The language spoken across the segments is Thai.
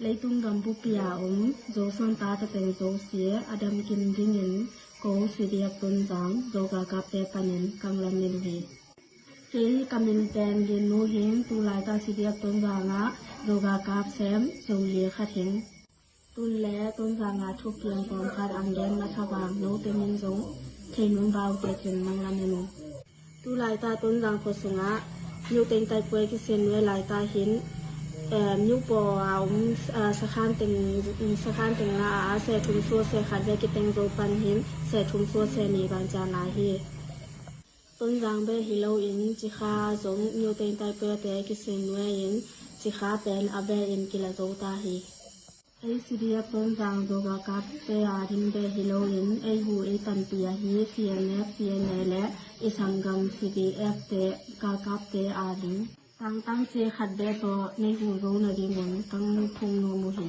lấy tung đầm bút bìa dấu son ta ta tên dấu xía adam kim dinh in cố suy điệp tôn giáng dấu gà cà phê panin căng làm nên gì khi kamin pen liên nô hiến tu lại ta suy điệp tôn giáng á dấu gà cà xem dấu lia khát hiến tu lẽ tôn giáng á thuộc kiềng còn khát ăn đen mà thà vàng nấu tên min dấu thì nôn vào để chân mang làm nên tu lại ta tôn giáng phật sung á nhiều tên tay quay cái sen nuôi lại ta hiến nhiều bộสถานตึงนาเสถุมซัวเสขัดเวกิเต็งโรปันหินเสถุมซัวเสนีบางจานาฮีต้นจางเบฮิโลอินจิคาจงnhiều tên tayเปเตกิเซนเวอินจิคาเป็นอเบอินกิลาโจตาฮีไอซีเดียต้นจางโจกากับเปอาดินเบฮิโลอินไอยูไอตันเปียฮีซีเอ็นเอฟซีเอ็นเอและไอสังกัมซีดีเอฟเตกากับเปอาดินตั้งเจขัดเบโตในหูรู้ในดิมุนตั้งพงโนมุหี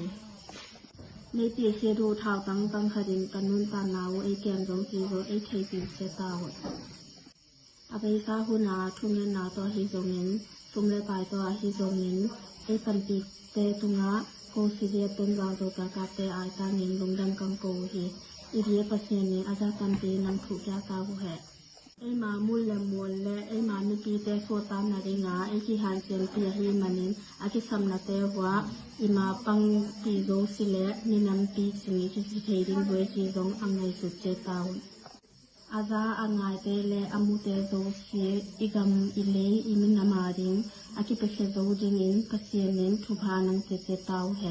ในตีเคียดูเท้าตั้งขดินกันนุนตานาวไอแกมจงจีโรไอเทปีเจตาวอภัยซาหุนาทุ่งเงินนาตัวฮิโซเงินซุมเลปายตัวฮิโซเงินไอปันปีเตตุงะโกสิเดียต้นวางโตกากาเตอายตาเงินลงดังกังโกฮีอีเดียปเสียเนอาจารย์ตันปีนังถูกยาตาหูแหไอมามุลเลมวลและไอมามิปีเตโซตามนาดิงาไอที่ฮันเซนเปียฮีมันินอากิสัมนาเตวะอิมาปังปีโซสิเลนินัมปีสิงิกิสิเทดินเวจีซงอังไงสุดเจตาวอาซาอังไงเตเลอามุเตโซเสียอิกัมอิเลอิมินามาดิงอากิเปเชโซดิงินกเสียนินทุพานังเจตาวแหล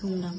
งดัง